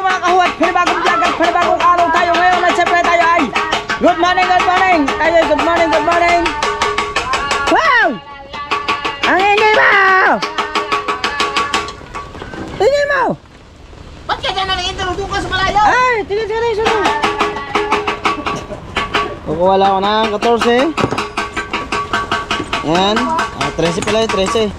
mga kahuat, panibagong vlog at panibagong araw tayo ngayon at siyempre tayo ay good morning, good morning! Tayo good morning, good morning! Wow! Ang ingay mo! Ingay mo! Ba't ka dyan nalang intro doon ka sa malayo? Ay, tingin ka na yung sunod! Kukuha lang ako ng 14. Yan. 13 pala yung 13.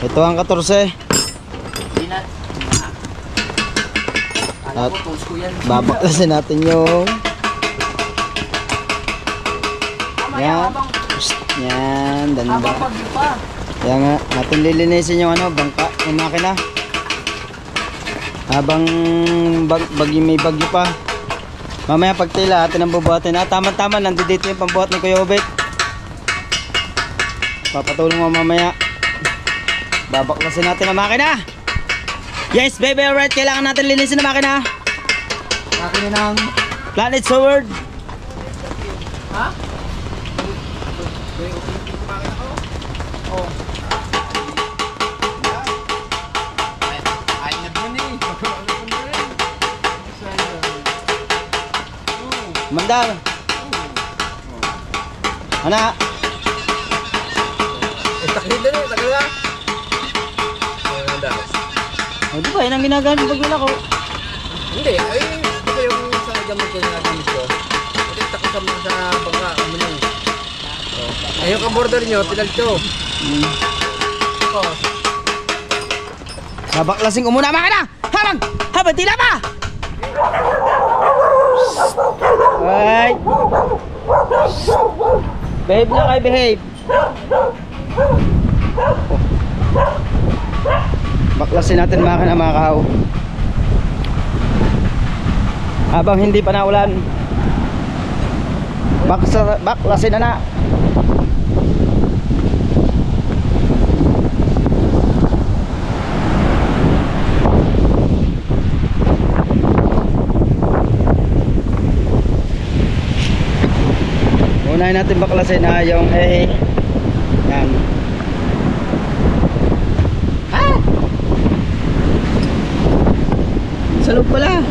Ito ang 14. Hindi na. Alam ko, tools ko yan. Babaklasin natin yung yan. Yan, danda. Kaya nga, natin lilinisin yung ano, bangka, yung makina. Habang may bagyo pa. Mamaya pagtila, atin ang bubuhatin. Tama-tama, nandito yung pambuhat ni Kuya Obet. Papatulong mo mamaya. Babaklasin natin ang makina. Yes, baby, alright. Kailangan natin linisin ang makina. Makina ng... Planet Sword. Ha? Mandal. Ana. Taklit na rin, tagal na. O di ba, yan ang ginagamit pag wala ko. Hindi, ay, di ba yung sa gamit ko na gamit ko? Hindi, takot sa mga sa bangka, kami nung. Ay, yung ka-border nyo, pinalito. Babaklasing ko muna mga na! Habang tila pa! Ay! Behave na kayo, behave! Baklasin natin mga kahaw. Habang hindi pa naulan, baklasin na. Unahin natin baklasin na yung yan. Sa loob pala.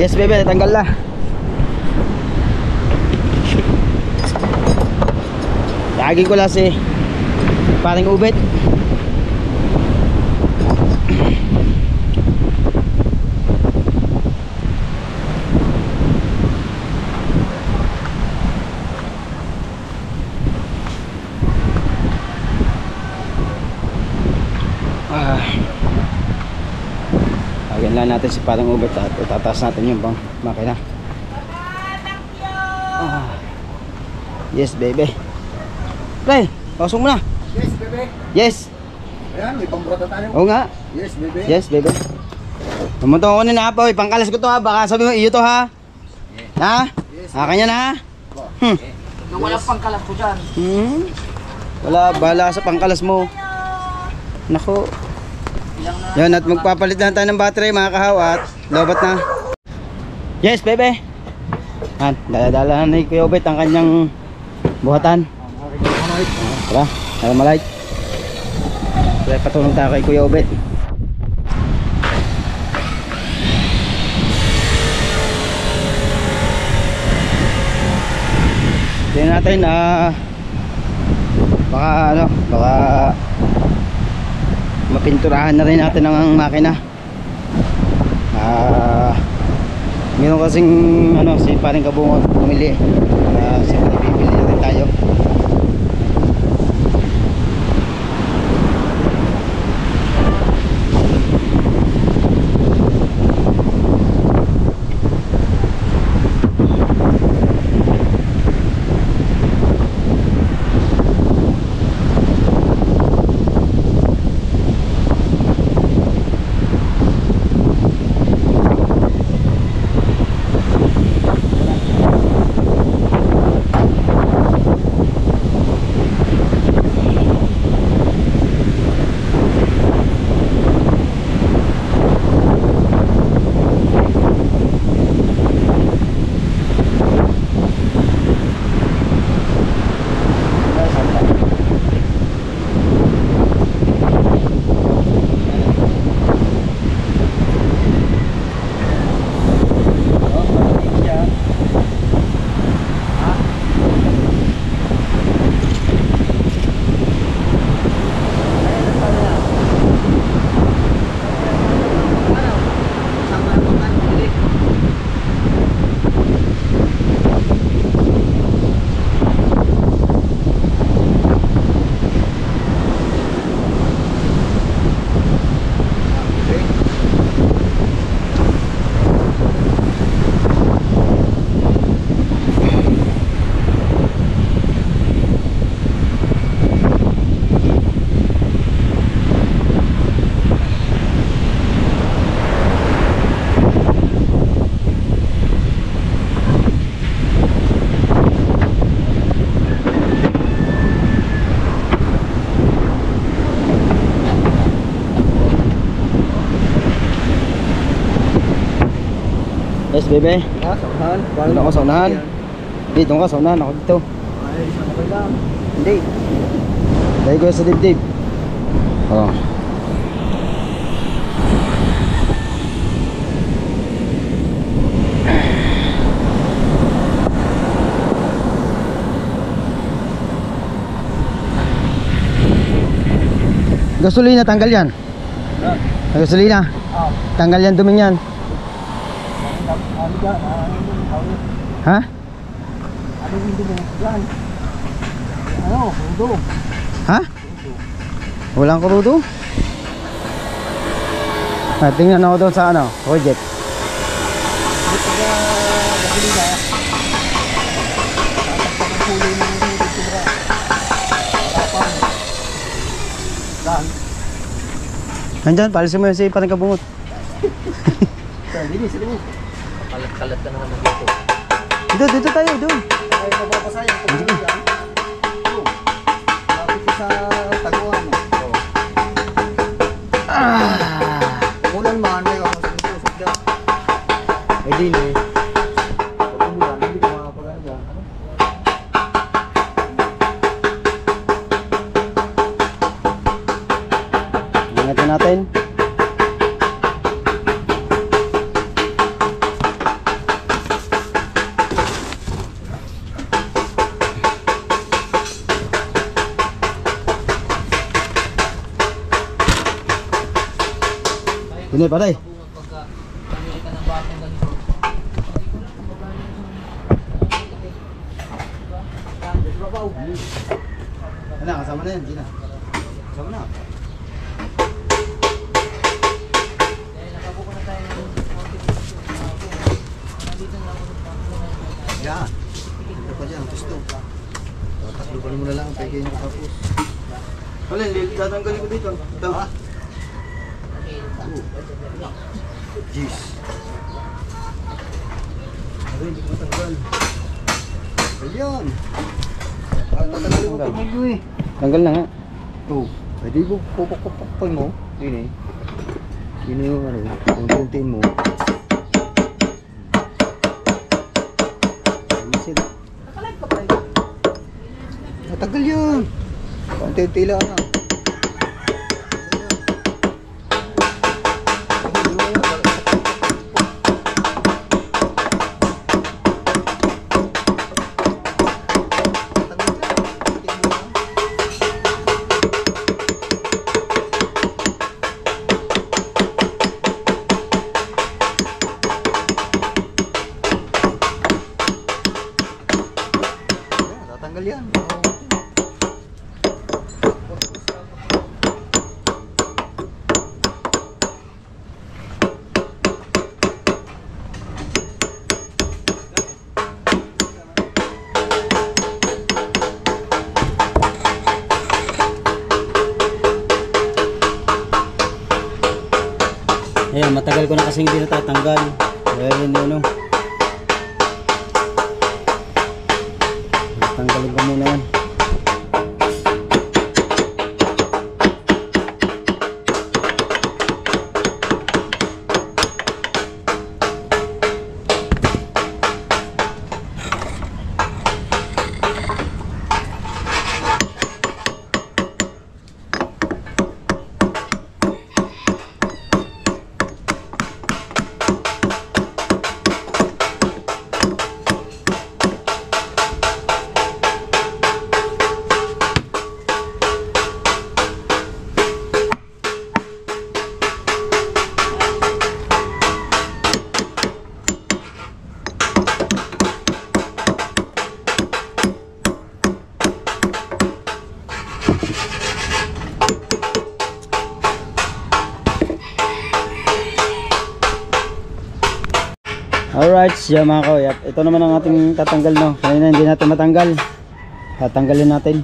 Yes, bebe, tanggal na. Laging ko lang si paring ubet. Lagyan lang natin si parang ubet at itataas natin yung bang makina. Yes, baby. Pre, pasok mo na. Yes, bebe. Yes. Ayan, may pambrata tayo. Oo nga. Yes, bebe. Yes, baby. Pumunta ko na pa. Pangkalas ko to ha. Baka sabi mo, iyo to ha. Ha? Yes. Akin yan ha. Yung walang pangkalas ko dyan. Wala, bahala sa pangkalas mo. Nako. Yan, at magpapalit na tayo ng battery mga kahaw at lobat na. Yes, bebe. Yan, dala-dala na ni Kuya Obet ang kanyang buhatan. Tara, tara malight. Tara, patulong tayo kay Kuya Obet. Tingnan natin baka mapinturahan na rin natin ang makina. Meron kasing si paring kabungot bumili. Siyempre bibili na rin tayo. Yes, bebe. Saunahan. Dito ako sa unahan. Dito ka sa unahan. Ako dito. Ay, isang kapal lang. Hindi. Dahil ko sa dibdib. Oh. Gasolina, tanggal yan. Gasolina. Tanggal yan, dumi yan. Ha? Ha? Walang kurudo? Tingnan ako doon sa project. Nandyan, palisin mo yun si parang kabungot. Kalat-kalat ka na naman dito. Dito tayo, doon. Ay, mababasayang kung dito dyan. Lapit ko sa taguan. Umulan man, may kamasang-tusok dyan. Ay, di na eh. Pag umulan, hindi ko makapagano dyan. Ingatan natin. Hindi pare. Ano, kasama na yan, Gina. Kasama na. Yan. Ito pa dyan, gusto. Takluban mo na lang, pwede nyo kapos. Alin, tatanggalin ko dito. Ito. Ha? Jeez. Ay, hindi ko matanggal. Ayan. Tatanggalin mo pag nyo eh. Tanggal na nga. Ito. Pwede mo, pupukpukpukpal mo. Yun eh. Yun yung ano, yung tuntiin mo. Matagal yun. Konti-tila na. Tatanggal yan. Ayan, matagal ko na kasi hindi natatanggal. Kaya yun yun, no? Tanggalin ko muna yan. Alright, siya mga kauyap. Ito naman ang ating tatanggal, no. Kanina hindi natin matanggal. Tatanggalin natin.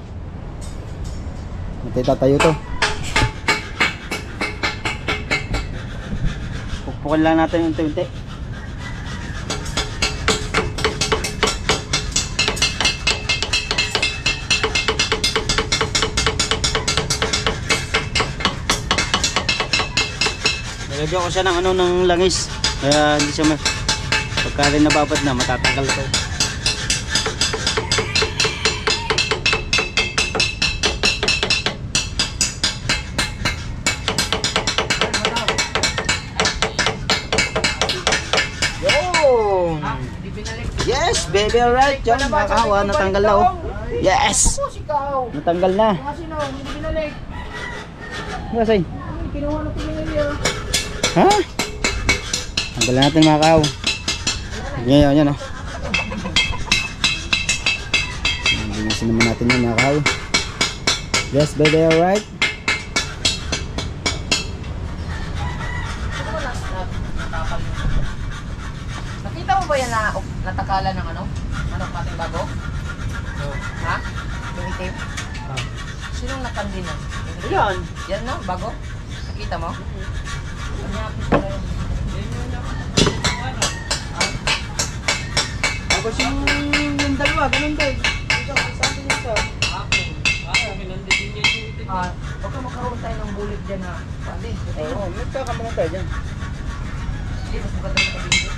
Ito tatayo to. Pukpukin lang natin unti-unti. Nilagyan ko siya ng ano, ng langis. Kaya hindi siya pagka rin nababad na, matatanggal ito. Yo! Yes, baby, alright. Diyan, makakahawa, natanggal na, oh. Yes! Natanggal na. Kasi? Ha? Tanggal natin, makakahaw. Ngayon, yan, oh. Linisin naman natin yun, nakahaw. Yes, baby, alright. Nakita mo ba yan na natakalan ng ano? Manok natin bago? Ha? Yung itim? Sinong nakandi na? Yan. Yan no? Bago? Nakita mo? Kanyapis pala yun. Tapos yung dalawa, ganun din. Huwag ka makaroon tayo ng bulit dyan na pandi. Oo, magkakamangan tayo dyan. Hindi, mas maganda sa kabindi.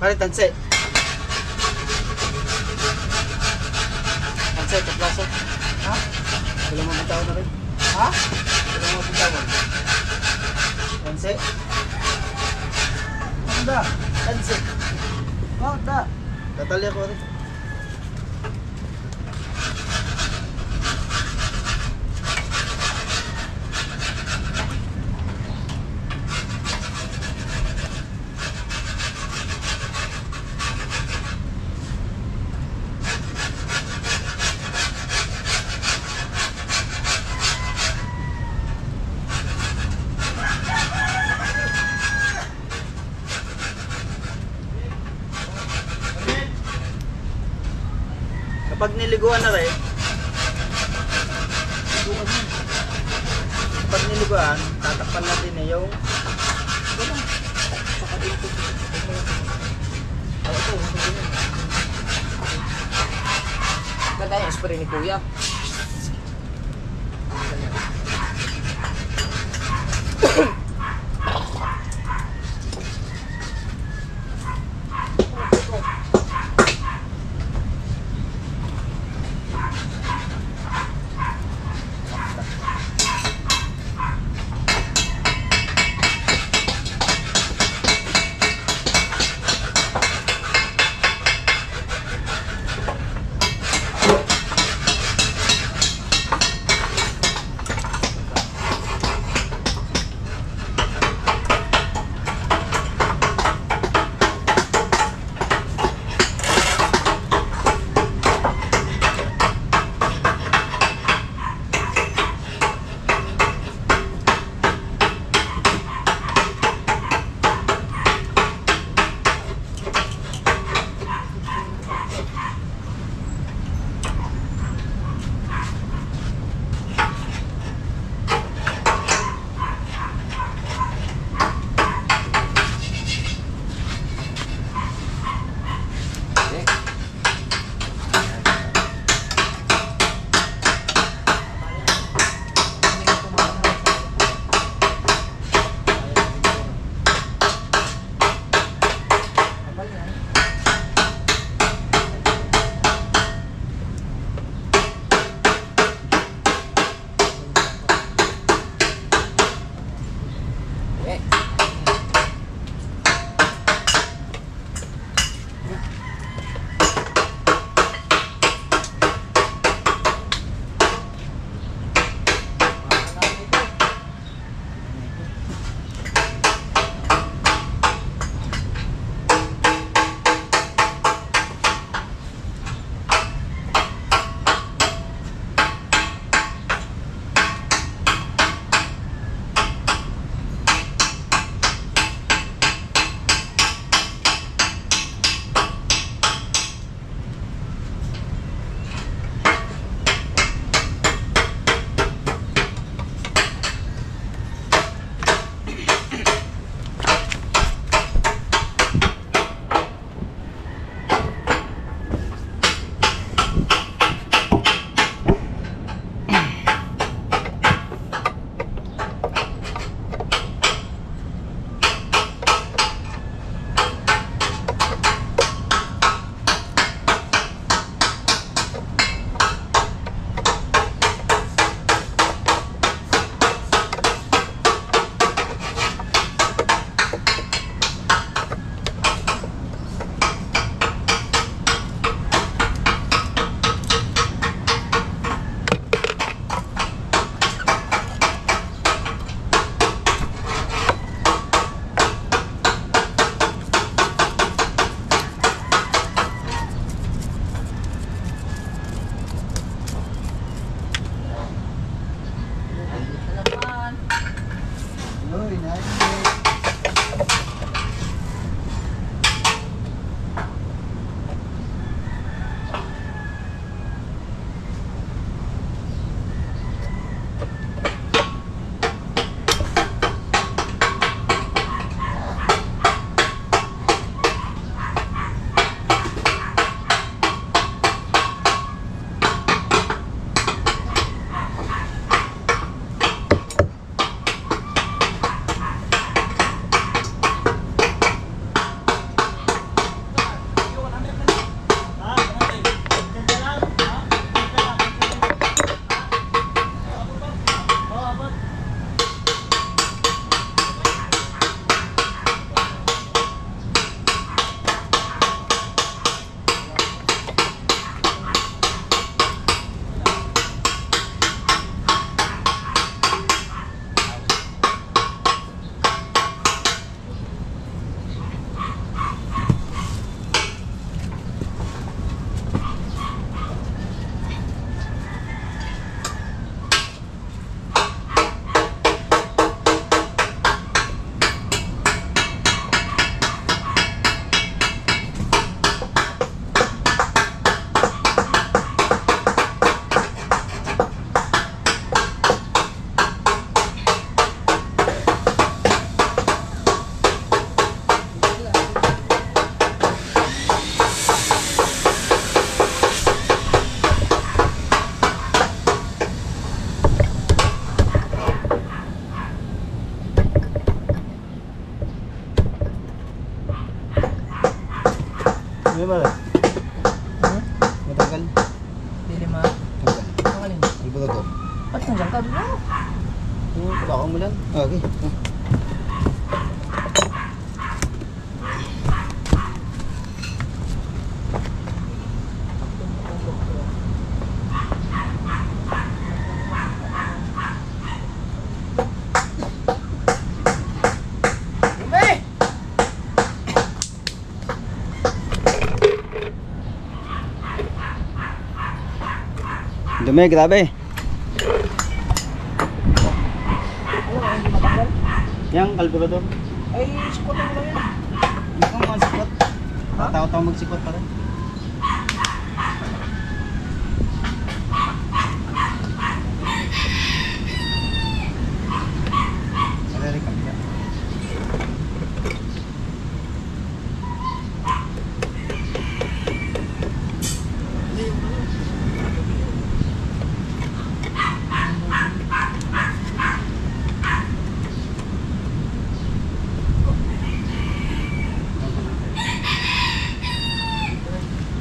Pare, tanse. Tanse, kaplaso. Ha? Wala mo bitawan na rin. Ha? Wala mo bitawan. Tanse. Anda. Tanse. Oh, da. Tatali ako rin. Kapag niliguan na rin, kapag niliguan, tatakpan natin na yung Ganda yung spray ni Kuya. rin ay. Ano ba? Matanggal? Dili ma. Tanggal. Ang alin? Albuto to. Ba't nandiyan ka? No. Baka mo lang. Okay. Dumi, grabe. Yang kalburador. Ay, support mo lang yan. Hindi ko magsikot. Tataw-taw magsikot pa rin. Marirekan ka.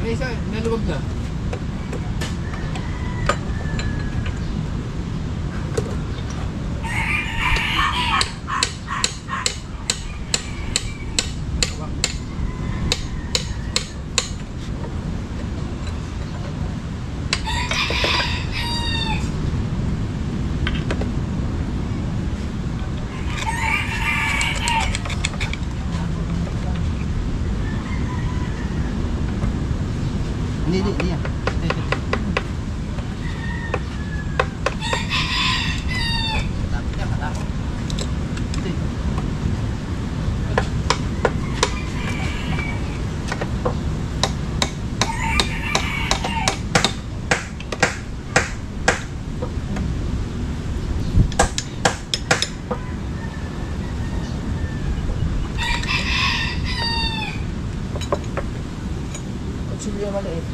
May isa, naluwag na. Hindi yan. Tapos yan, matapos. Kutsilyo maliit.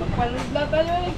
Magpalubla tayo eh.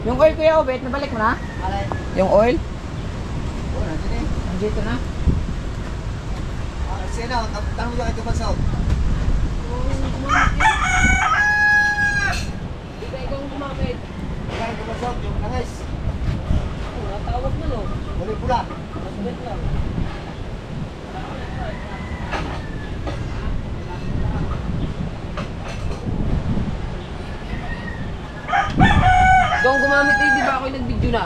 Yung oil kuya, Obet, nabalik mo na? Alay. Yung oil? Oo, nandiyan eh. Nandito na. Sino, tanong mo ito Balsaw. Ikaw ikaw ang gumamit. Kaya ito Balsaw, yung nangis. Natawag na no. Muli pula. Masbet lang. Ikaw ang gumamit eh, di ba ako yung nag-video na?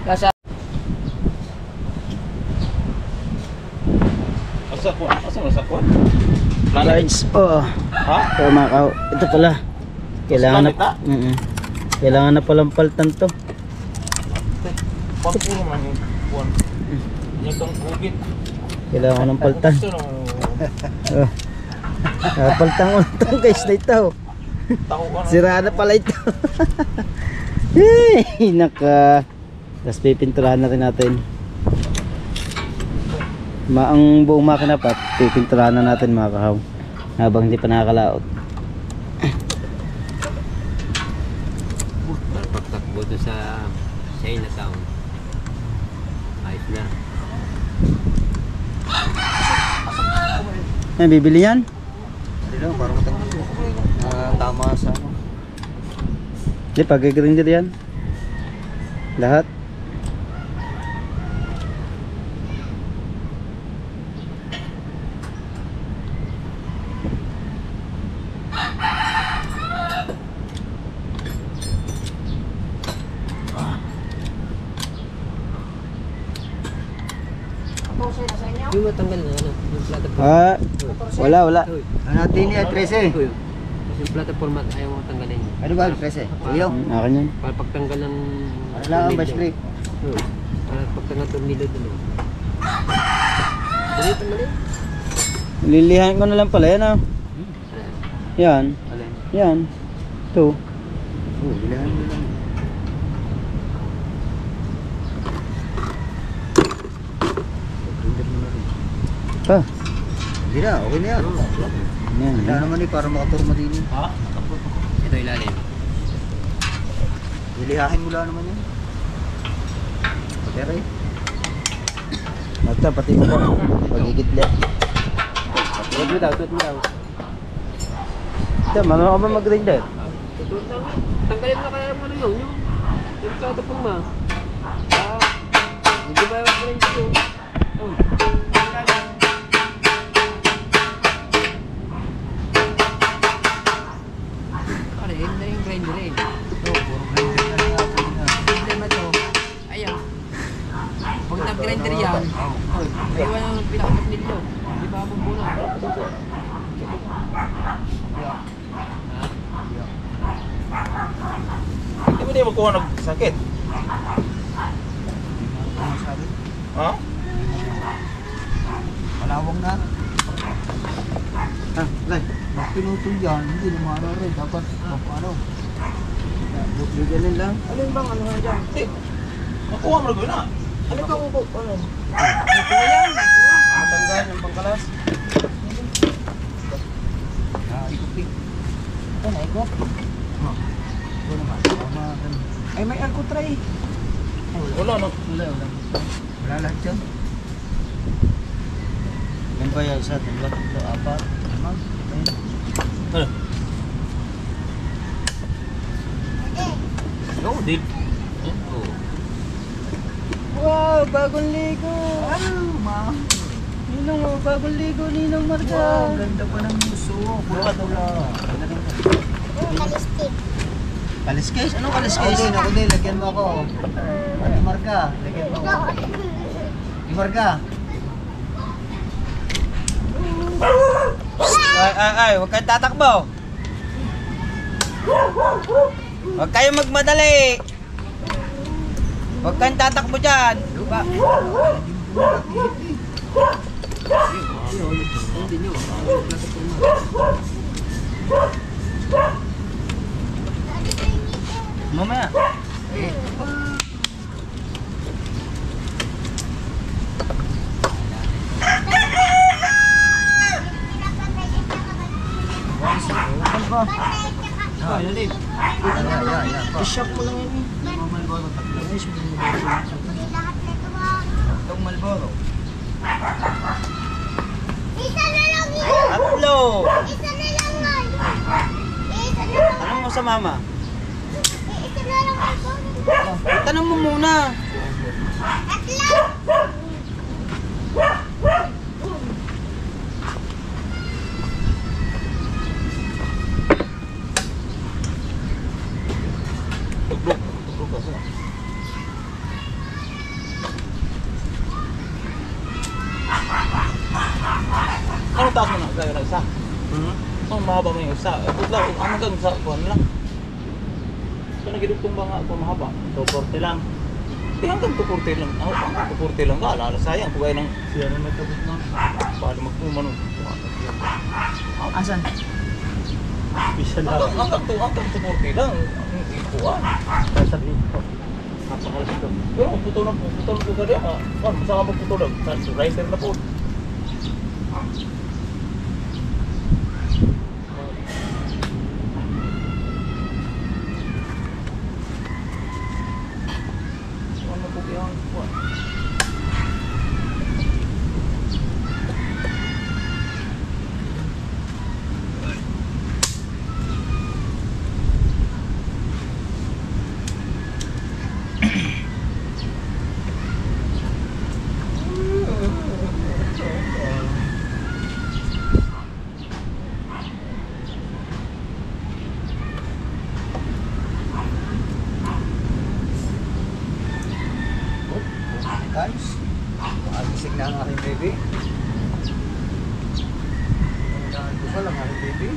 Nasa Asakwan? Asa masakwan? Large. Oo. Ha? Ito mga kahaw. Ito pala. Kailangan na. Planeta? Kailangan na palang paltan to. Pagpuro man yung buwan. Yung itong COVID. Kailangan ng paltan. Gusto nung Oh. Paltan ko na to guys na ito. taho ka na. Sira na pala ito. Hey, naka. Tapos pipinturahan na rin natin. Ang buong makina pa, pipinturahan na natin mga kahaw. Habang hindi pa nakakalaot. Pagtakbo doon sa Chinatown. Ayos na. Yan, bibili yan. Hindi lang, parang matanggal. Tama sa ano. Hindi, pag-grinder yan. Lahat. Yung matanggal na ano, yung platform. Wala. Natin niya, 13. Yung platform ayaw mo tanggalin. Ano ba, 13? Iyo. Akin yan. Para pagtanggal ng Ano lang ang vice grip? Para pagtanggal ng tornilyo doon. Dali tanggalin. Lilihan ko na lang pala yan ah. Yan. Alin? Yan. Ito. Oo, bilahan mo lang. Ah. Hindi na, okay na yan. Yan. Wala naman eh, para makaturma din eh. Ha? Ito ilalim. Ilihahin mo lang naman yan. Pero eh. Mata, pati mo pa. Pagigidlet. Tuwad mo daw. Ito, marunong ka ba mag-grinder? Tanggalin mo na kaya mo na yun. Yung platform ma. Hindi ba yung friend ko? Ano, yun na yung grinder eh. Ito, puro grinder na lang ako yun ah. Grinder na to. Ayan. Pag nag-grinder yan, iwan ang pinakatornilyo. Di ba bubuna? Hindi mo din magkuha ng sakit. Sabi, Ha? malawang na. Lai. Pag pinutol yan, hindi naman ano rin. Dapat, ano. Ganun lang. Alin bang ano nga dyan? Hindi. Makuha mo na. Ano bang upo? Ano? Matanggal yung pangkalas. Naikot eh. Ito, naikot. Ay, may alko tray. Wala no. Wala lahat dyan. Yan ba yan? Isa, dalawa, tatlo, apat, lima, ayun. Ano? No, di. Oh. Wow, bagong ligo! Ninong, oh, bagong ligo, Ninong Marga. Wow, ganda pa ng muso. Pula-pula. Kaliskes? Anong kaliskes? Ako din, lagyan mo ako. Ate Marga, lagyan mo ako. Ate Marga. Ay, huwag kayong tatakbo. Huwag kayong magmadali. Huwag kayong tatakbo dyan. Lupa. Mamaya. Ah, yan din. I-shock mo lang yan eh. Malboro, tatlo. Tatlong Malboro. Isa na lang yun! Tatlo! Isa na lang man! Isa na lang! Tanong mo sa mama. Isa na lang man! Tanong mo muna. Tatlo! Tuglog kasi. Ano taas mo na? Gaya na isa? Ang mahaba mo yung isa. Butla, ang hanggang sa kuhan lang. So nagidugtong ba nga ito mahaba? 240 lang. Di hanggang 240 lang. Ako hanggang 240 lang ka. Alala sayang. Kung gaya ng siya na may tabot na. Paano magpuman? Asan? Bisa lang. Hanggang 240 lang. Ang ikuan. Sa dito. Napakalas ito. Pero kung putol ko ka rin. Masama magputol lang. Sa rider na po. Ano po yung kuan? Guys, magising na ang aking baby. Ito pa lang aking baby.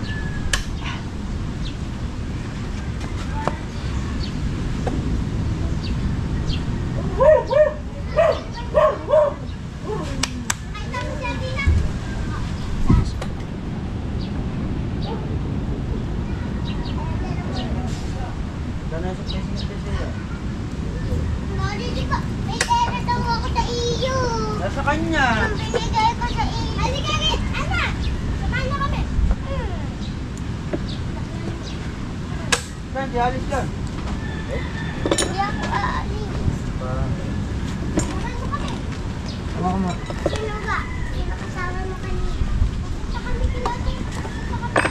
Gano'n sa place. Mali, di ba? May pera daw ako sa iyo. Nasa kanya. Ang binigay ko sa iyo. Halika rin, anak. Samahan niyo kami. Saan? Di alis yan. Hindi ako aalis. Samahan mo kami. Tama ko mo. Sino ba? Sino kasama mo kanina? Pupunta kami kila Ate. Pupunta kami.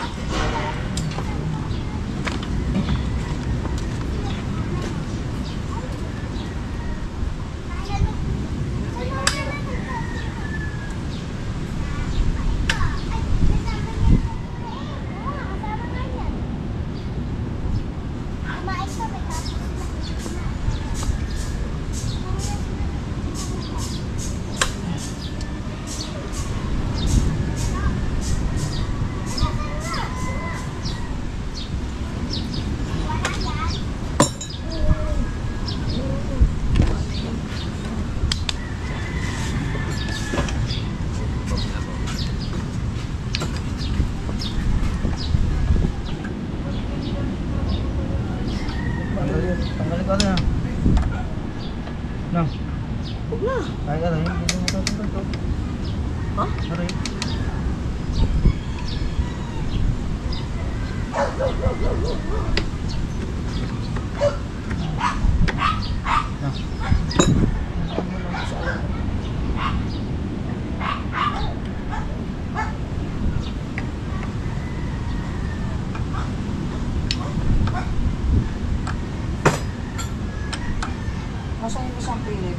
Tanggalin ko na. No. Huwag na. Kaya ka rin. Hindi mo ito. Ha? Aray. Philip.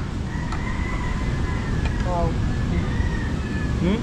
Wow. Hmm?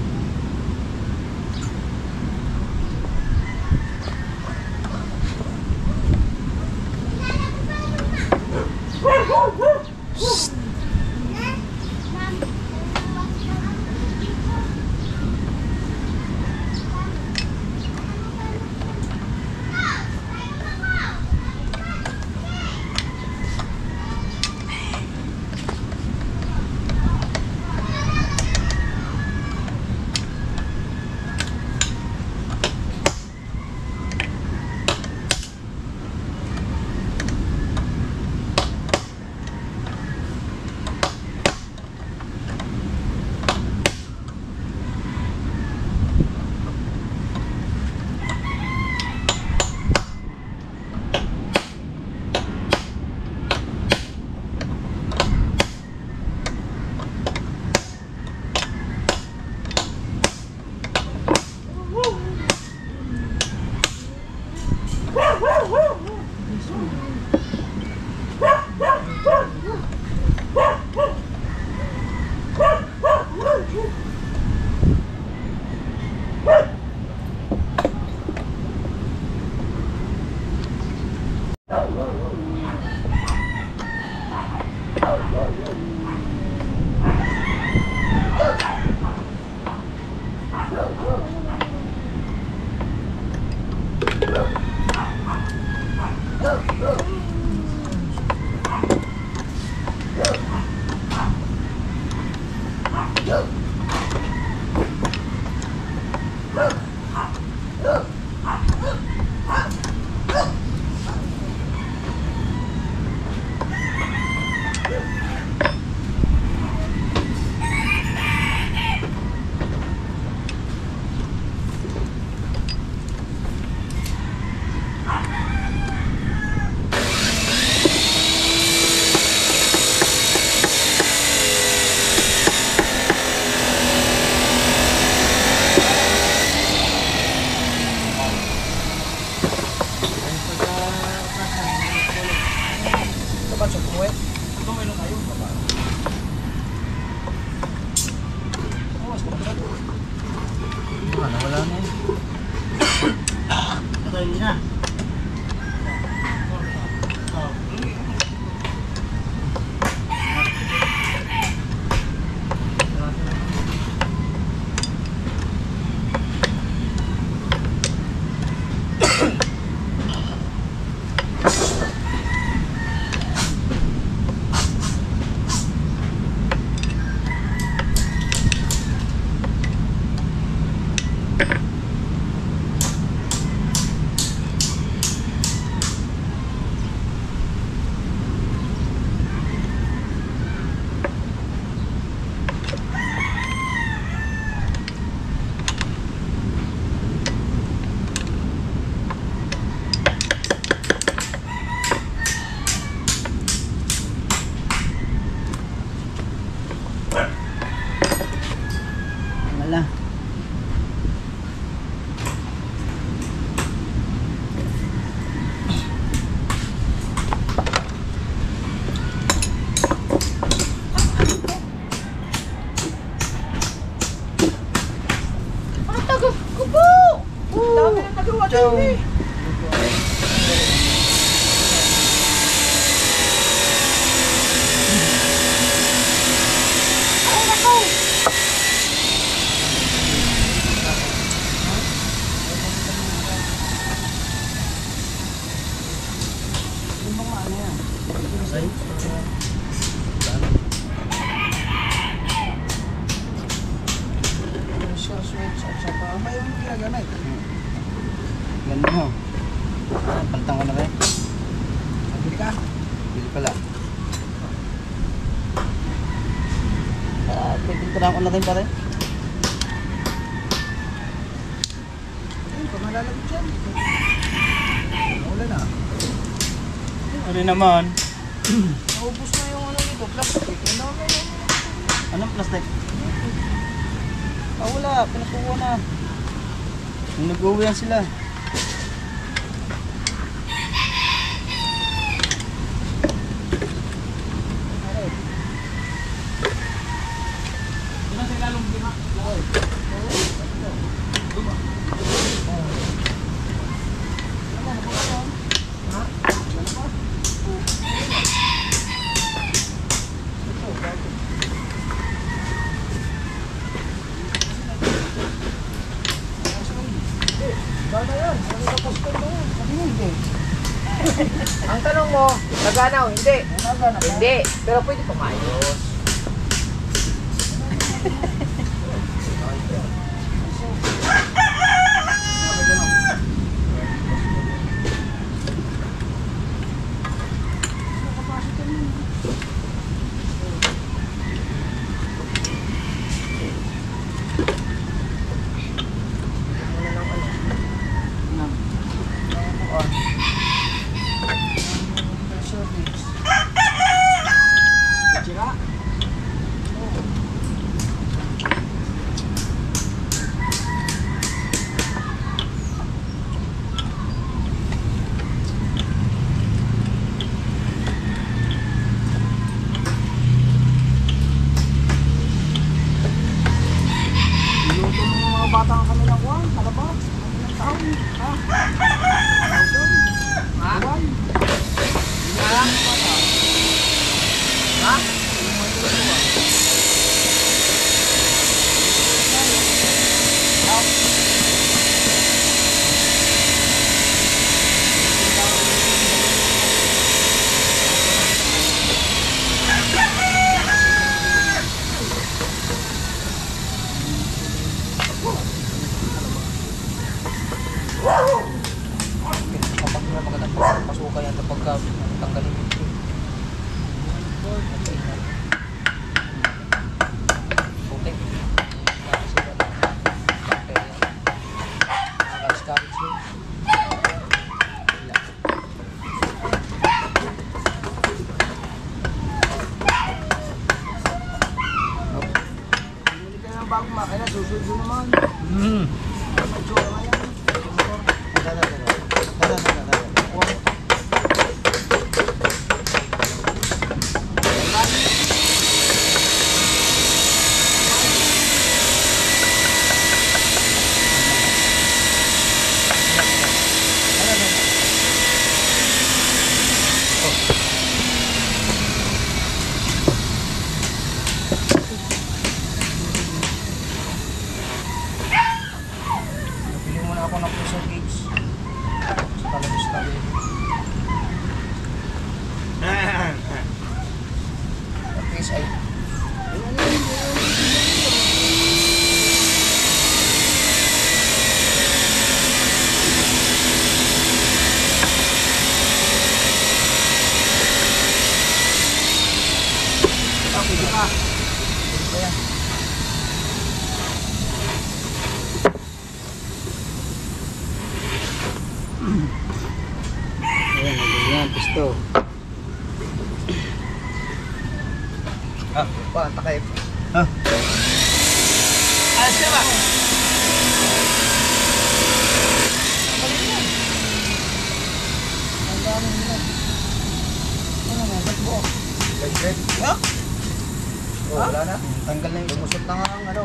Wala na eh. Ito hindi na. Wala. Ano tago? Kubo! Dami na nagawa din eh. Ay, nako! Ganda mo. Palitan ko na rin. Bili ka? Bili pala. Pipintaran ko na rin pa rin. Ayun, kung malalagot dyan. Wala na. Ano naman? Naubos na yung ano nito, plastic. Ano na yung... Anong plastic? Ah, wala. Pinakuha na. Nung nag-uwi yan sila. Hindi. Ang tanong mo, nagana o hindi? Hindi. Pero pwede pumayos. Pasukan yan kapag tanggalin ito. Okay. Nakaka-discourage yun. Hindi ka ng bagong makina, susunod naman. Magsura ka yan. Napili muna ako ng pressure gauge sa talabos tabi. PSI. Pwede pa. Pwede pa yan. Ayan, ganyan, pisto. Parang takay. Alas ka ba? Ang dami nila. Ano mo, ba't buo? Gagret. Wala na. Tanggal na yung Lumusot na nga ang ano,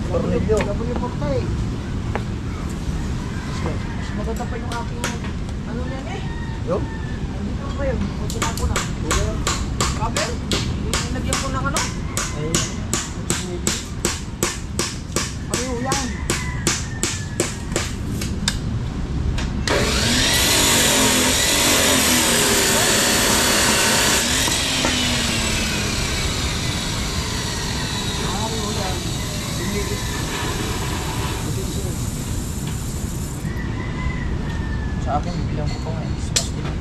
tornilyo. W40 eh. Mas maganda pa yung aking ano yan eh. Yung? Nandito pa yun. Pagkina ko na. Kabel? Nilagyan ko ng ano? Pareho yan. Pareho yan. Sa akin, bilang ko pa nga. Mas bilang.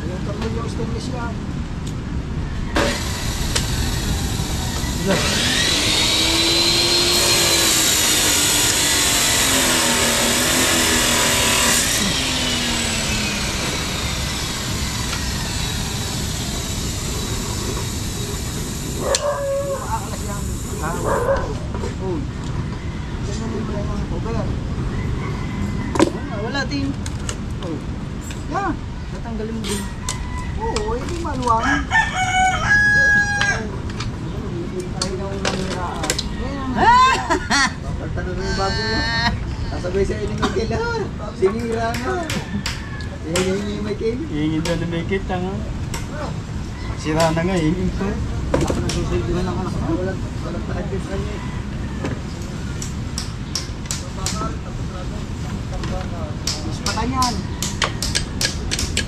Yung tornilyo stainless yan. Makakalas yan. Oh. Ganyan yung pala yung cover. wala din. Oh. Yan. Tatanggalin mo din. Oo, hindi maluwang. Papaltan na yung bago mo. Nasabay sa'yo ni Michael ha. Sinira mo. Hihingin ni Michael. Hihingin daw ni Michael, tanga. Sira na nga, hihingin ko. Ako nasusunduhan ng anak mo. Walang takit sa kanya. Mas pata niyan.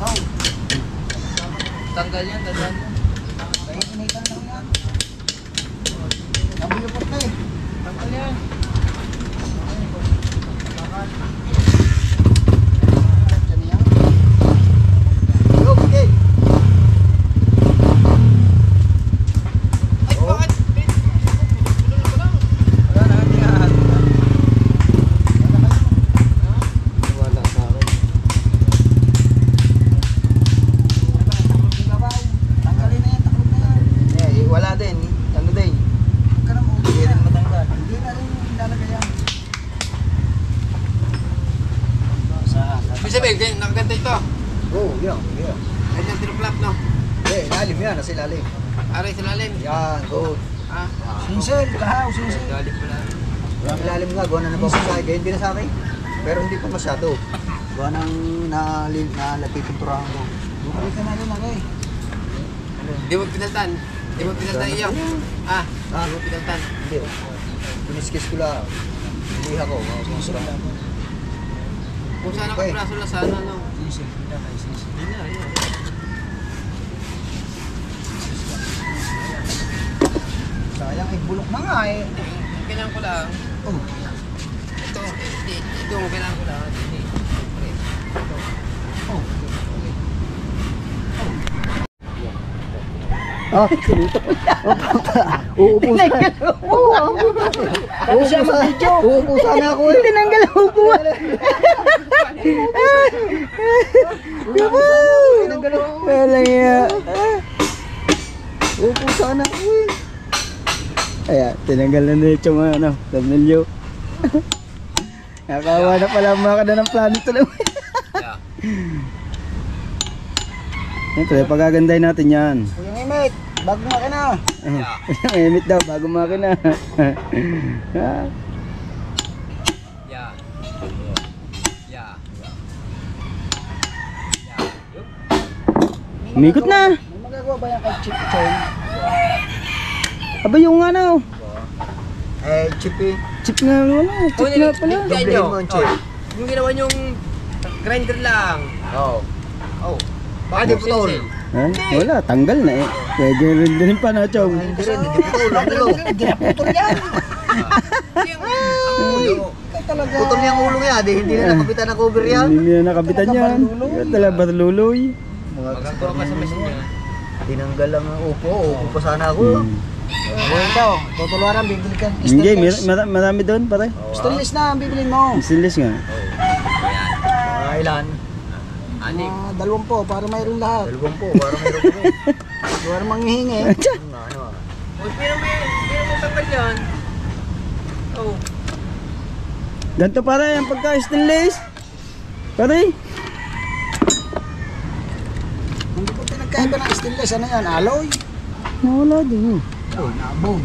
Oh. Tanggal yan, tanggal yan. Kaya initan lang yan. Sabi yung pata eh. Tanggal yan. Go, Michael. Ay, bakit? Wala na, hindi nga. Wala sa akin. Tanggalin na yan, takot na yan. Eh, wala din. Ano din? Huwag ka na mo. Hindi rin matanggal. Hindi na rin ilalagay yan. Ibig sabihin, nakaganda ito. Oo, yan. Ganyan tinuklap, no? Eh, lalim yan. Nasa ilalim. Aray sa lalim. Yan, good. Ah, Sinsel, kahaw, sinsel. galit pala. Walang ilalim nga, gawa na nababasay. Gayun din na sa akin. Pero hindi pa masyado. Gawa nang napipinturahan ko. Bukalik ka na rin ako eh. Di mo pinaltan. Di mo pinaltan iyo. Ah, Ah, di mo pinaltan. hindi. Piniskis ko lang. Hindi ako. Pininturahan. Kung sana ka praso na sana, no? Sinsel, hindi na sinsel. Hindi na, yun. Sayang, eh, bulok na nga eh. Kailangan ko lang. Oh. Ito, kailangan ko lang. Ah, sinito. Uupo sana. Uupo sana ako eh. Tinanggal ang upuan. Tinanggal ang upuan. Walang iya. Uupo sana ako eh. Ayan, tinanggal na nito yung ano, thumbnail. Nakawa na pala mga ka na ng planito lang. Yeah. Siyempre, pagagandahin natin yan. Yung imit, bago makina. Yung imit daw, bago makina. Yeah. Yeah. Umikot na. May magagawa ba yan kay Chip Chong? Aba yung ano? Chip eh. Chip nga ano, chip nga pala. Doblehin mo ang chip. Yung ginawa niyong grinder lang. Oo. Oh. Baka di putol. Sinsil. Wala, tanggal na eh. Kaya gano'n din pa na, Chong. Hindi rin, hindi putol. Hindi na putol yan. Putol niya ang ulo niya. Hindi na nakabitan ng cover yan. Hindi na nakabitan yan. Talaga barluloy. Magagawa ka sa machine niya. Tinanggal lang ang upo. Upo pa sana ako. Hmm. Tutuluaran, bibili ka. Hindi, marami doon pare. Stainless na ang bibili mo. Stainless nga. Ilan? Anim. 20 para mayroon lahat. 20 para mayroon kami. Para manghihingi. Uy, pero may tanggal yan. Oh. Ganito pare, ang pagka-stainless. Pare. Hindi ko pinagkaiba ng stainless. Ano yan? Alloy? Nawala din. Oh, nabog.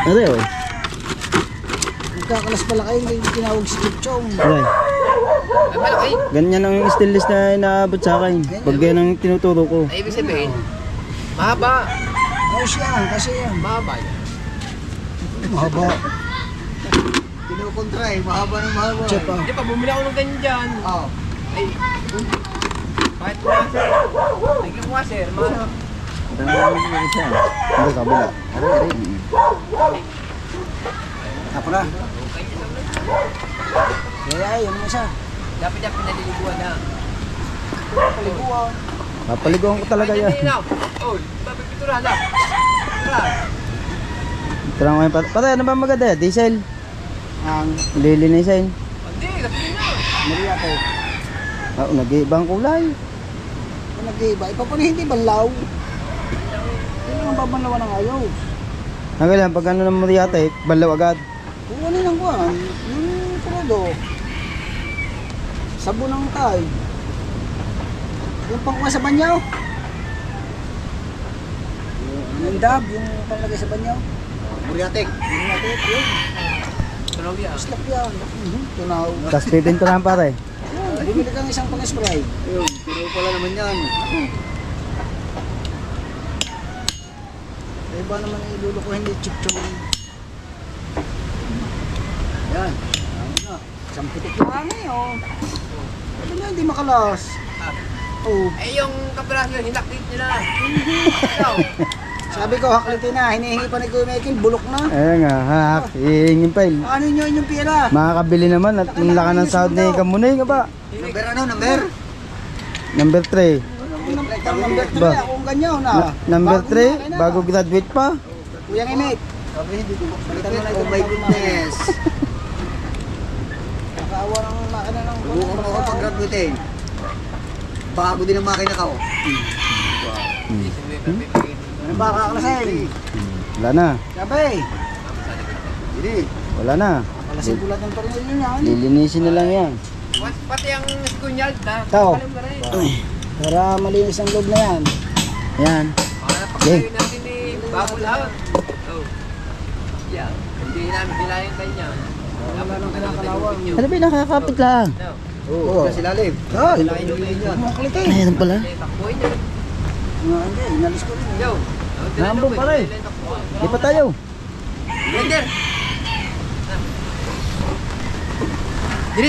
Pare, oh. Nagkakalas pala kayo. Hindi tinawag si Chip Chong. Pare. Ay, malaki. Ganyan ang stainless na inaabot sa akin. Pag yan ang tinuturo ko. Ay, ibig sabihin, mahaba. Ayos yan. Kasi yan. Mahaba yan. Mahaba. Kinukontra eh, mahaba ng mahaba. Chip ah. Di ba, bumili ako ng ganyan dyan. Oo. Ay, kahit mo nga, sir. Tignan mo nga, sir. Tangan mo siya. Hindi, kabila. Ako na. Kaya yun mo siya. Dapat yan pinaliliguan na. Paliguan. Papaliguan ko talaga yan. Oh, papipinturahan na. Ito lang ngayon. Pare, ano ba maganda? Diesel? Ang Lilinisin. Hindi, kapit na. Maria ko. Nag-iibang kulay. Kung nag-iba, iba pa na hindi banlaw. Hindi naman babanlawan ng ayaw. Hanggang lang, pag ano ng Moriate, balaw agad. Kung ano lang kuhan, yung prodo. Sabon ng tay. Yung pangkuha sa banyaw. Yung dab, yung panlagay sa banyaw. Muriatek. Yung natin, yun. Tunaw yan. Slap yan. Tunaw. Tapos pipinturan pare. Yun, bumili kang isang pang-spray. Ayun, pero pala naman yan. Kaya ba naman ilulukuhin ni Chip Chong? Yan. Ano na. Isang putik lang eh, oh. Ano na, hindi makalas. Oh, Eh, yung kapraso yun, hinakit nila. sabi ko, haklitin na. Hinihingi pa ni Kuya Michael, bulok na. Ayan nga, hak, hihingin pa eh. Ano nyo yung pira? Makakabili naman at yung laka ng sahod ni Kamunay nga ba? Number ano, number? Number 3. Number 3, Ba? akong ganyan na. Number Bago na, 3, bago graduate pa. Kuya Emit. Sabi hindi ko Balikan mo na Oh my goodness. Nakaawa ng makina ng Huwag mo ako pag-graduate. Bago din ang makina ka, oh. Ano ba kakalasin? Wala na, Sabi, Hindi. wala na. kalasin bulat ng tornilyo niyan. Lilinisin na lang yan. Pati ang skunyal, Tao. alam mo rin. Para malinis ang loob na yan. Yan. Para pagkain natin ni Bago lahat. Oh. Yeah. Hindi namin dilayan tayo niya. Wala nang kinakalawang. Ano ba nakakapit lang? Oo, sa silalim. Ay, Lain yung yun yan. kumaklit eh. Ayan pala. Takbuhin niya. Hindi, inalis ko rin. Yo. Nambong pala eh. Di pa tayo. Blender. Dili.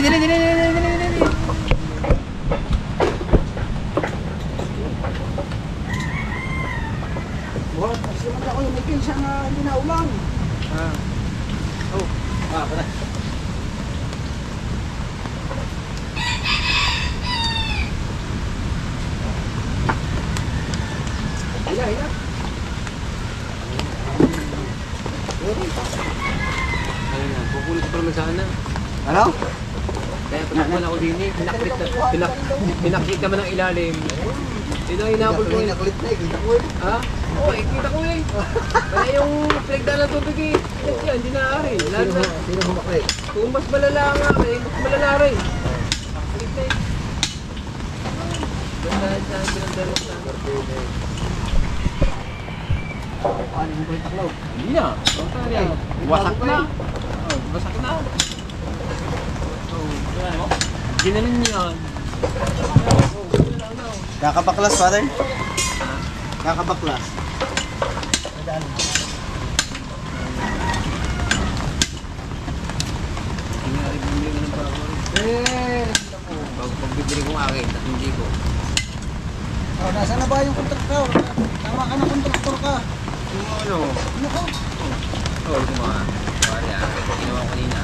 Buhat, kasi naman ako yung may pinsa na hindi na ulan. Ayun na, pupulit pa naman sana. Ano? Kaya pagkakuan ako din eh, pinaklit naman ng ilalim. Yun ang inabol ko eh. Nakulit na eh. Kita ko eh. Ha? Oo, kita ko eh. Kaya yung pinagdaan ng tubig eh, yan, hindi na-ari. Lalo na, Sino humakli? kung mas malala nga, eh, mas malala rin. Pinaklit na eh. Basta sa pinagdaan na. Paano mo ba yung taklaw? Hindi na. Wasak na. Wasak na. Ginanon yan. Kakabaklas pare. Kakabaklas. Bumili ka ng parang pagbibili ko akin, at hindi ko. Oh, nasaan na ba yung kontraktor? Tama ka na kontraktor ka. Yung ano, Ano ka? yung mga, pare akin, ginawa ko kanina.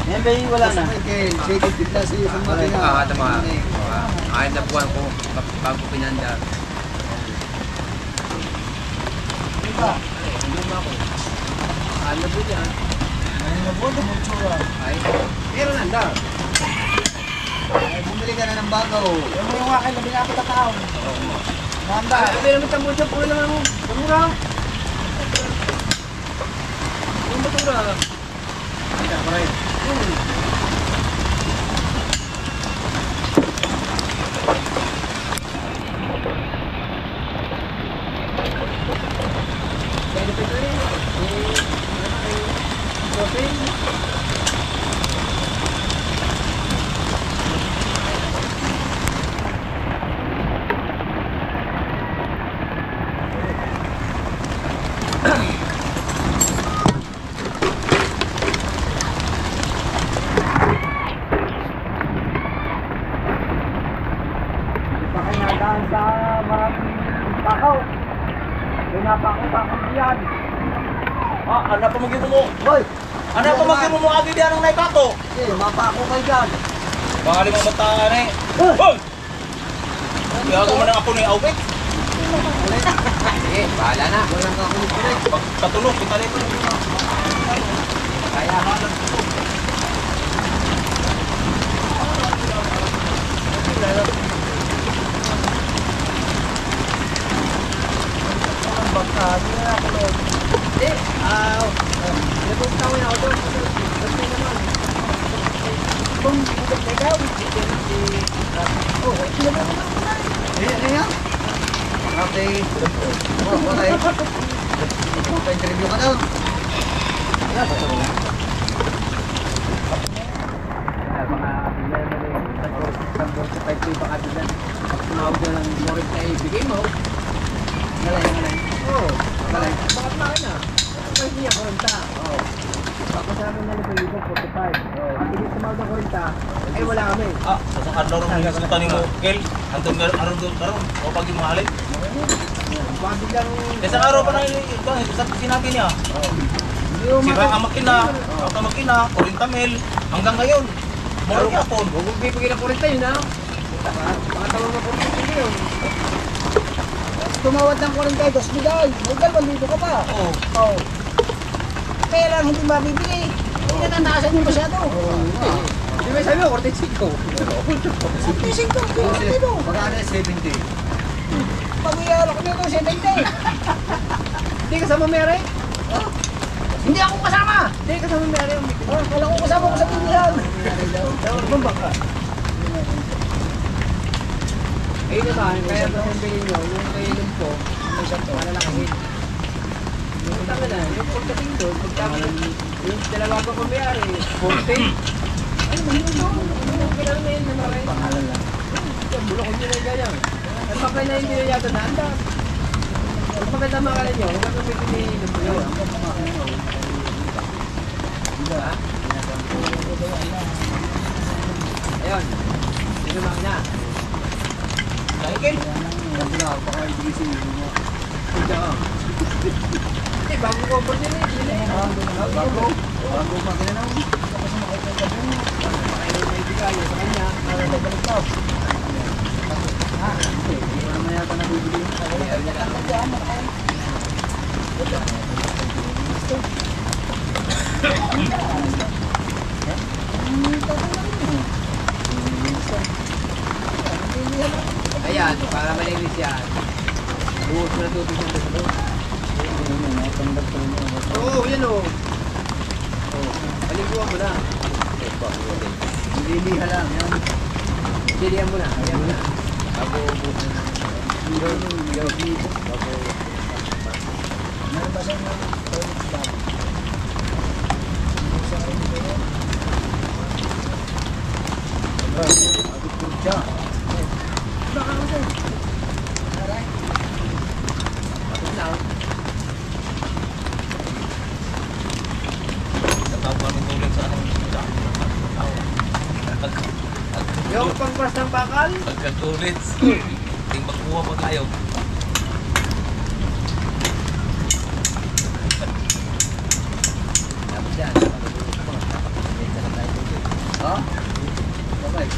Yan ba yung wala na? Michael, sige, bigla sa iyo sa makina. Kakata mga, kahit na buwan ko, bago pinanda. Ano ba ako? Ano po dyan? Ano na po, demontsura. Ay, pero nanda. Ay, bumili ka na ng bago. Yan mo yung akin na binapit na tao. Nanda. Ay, naman tamo dyan po lang mo. Kamura. Yung batura. Bakit nadaan sa maraming takaw. Pinapako-tako yan. Ano pa magiging mo? Hoy! Ano pa magiging mo agi diyan ang naikako? Eh, mapako kayo dyan. Baka limang bataan eh. Hoy! Gago mo na ako ni Awit. Sige, bahala na. Walang kakulit-kulit. Pag katulog, kita nito. Kaya ka. Hindi, napunta ko na ako doon. Basta naman. Kung ikaw, Eh, ano yan? Okay. Okay. Interview ka daw. Tumawag na ng morit na ibigay mo. Oo. Bakit makina? Bakit niya, 40. Oo. Papasama na nito yung 45. At hindi tumawag ng 40, ay wala kami. Sa adlaw ron yung sultan ni mo, Kel. Antong aron doon karon. O pag yung mahalin. Bakit biglang... Sa araw pa na yun, sa sinabi niya. Sira ang makina, ang makina, 40 mil, hanggang ngayon. Moro yapon. Huwag mong bibigyan ng 40 yun, ha? Baka tawag ng 40 yun. Tumawad ng 42 bigay. May 2,000 ka pa. Oo. Oo. Kaya lang hindi mabibili. Hindi na naasan niyo masyado. Di ba sabi mo, 45? 45 kilo. Magkano 70? Pag-iarok nyo ito, 70. Hindi kasama Mary? Hindi ako kasama. Hindi kasama Mary. Wala ko kasama ko sa pilihan. Baka. Ayun naman, kaya ba yung bilhin nyo, yung kailin po, may sato, malalakahin. Yung tama na, yung pagdating doon, yung dalawa ko kumayari, 40. Ano ba yun doon? Yung kailangan na yun na maray. Pangalan lang. Yung bulokon nyo na yung ganyan. Ang pakay na hindi na yata na anda. Ang maganda makala nyo, huwag kang may pinihilin mo yun. Diba? Ayun, sino makina? Michael? Eh, bago ko po din eh. Bago makina na. Pakailan may bigay sa kanya. Nakakabalik daw. Hindi mo naman yata nabibili. Ayan, para malinis yan. Buhos mo na tubig yung gusto. Oo, yan o. Paliguan mo na. Liliha lang. Yan. Dilihan mo na. Ayan mo na. Bago buhos mo na. Meron ba sa mga toilet bag? Tapos na. Natawa ng tulad sa anong Yung pangpas ng bakal. pagkatulit. Ting magkuha pa tayo. Tapos yan. Ha? Babay.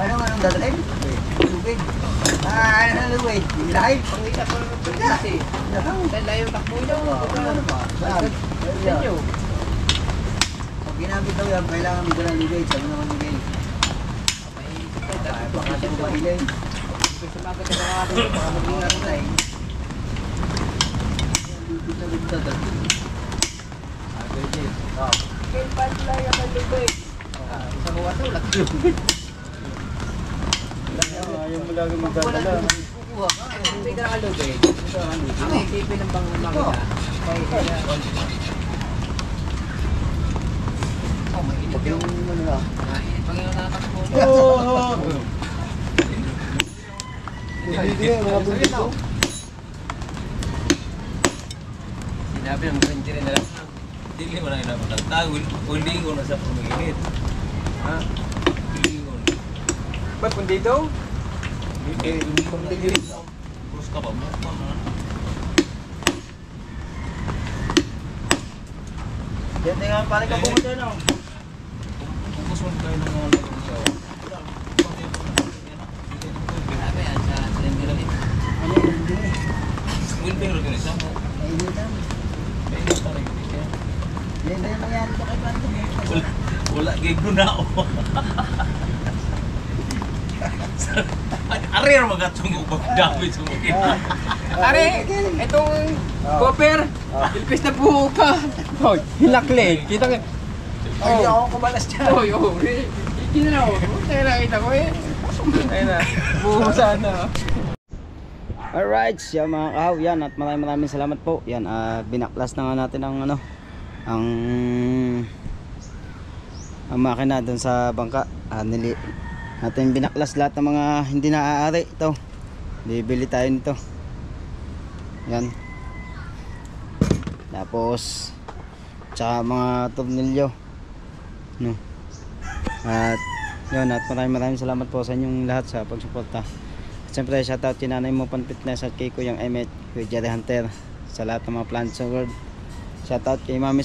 Anong dadalhin? Lubig. Ano na lubig? Dahil? Pangita ko ng pagkasi. Dahil layo takbo nyo. Ano pa? Saan? Sa inyo. Pag ginamit daw yan, kailangan mo ng lubig. Sabi naman lubig. Baka sa mailay. Sumagot ka na ako. Baka mag-ingat na eh. Lubig na lubig dadalhin. Kaya pa lang ang lubig. Isang wato, laki. Ayaw mo lagi magdadala. Kukuha ka. Hindi ka nakalubig. Ang isipin ng bang makina. Oh, mainit yung ano na. Pag yung natakbo. Oo! Hindi mga bundito. Sinabi ng friend rin na lang. Dili mo na inabot ang tao. Hulingon na sa pumiginit. Ha? Hulingon. Ba't kung dito? Pumiginit. Terus ka ba mo? Yan na nga, pare ka pumunta na. Focus mo kayo ng mga nagsawa. Ano yan? Sa cylinder ulit. Ano yun? Hindi. Wilbeng rin isa mo. Nainitan. Mainit pa rin. Yan na yung nangyari ko kay Brando. Wala gigo na ako. Arir magatong ubang dami sa mga. Are, itong copper, ilpis na buho ka. Hoy, hinakli. Kita nga. Hindi ako kumalas dyan. Hoy, oh, hindi na ako. Kaya nakita ko eh. Ayun na. Buhusa na. Alright, siya mga kahaw, yan, at maraming salamat po. Yan, binaklas na nga natin ang ano, ang makina doon sa bangka. Nili natin binaklas lahat ng mga hindi naaari. Ito, bibili tayo nito. Yan. Tapos tsaka mga tornilyo, no. At yun, at maraming salamat po sa inyong lahat sa pagsuporta. Siyempre, shoutout kay Nanay Mo Pan Fitness at kay Kuyang Emmet, kay Jerry Hunter, sa lahat ng mga plants sa world. Shoutout kay Mami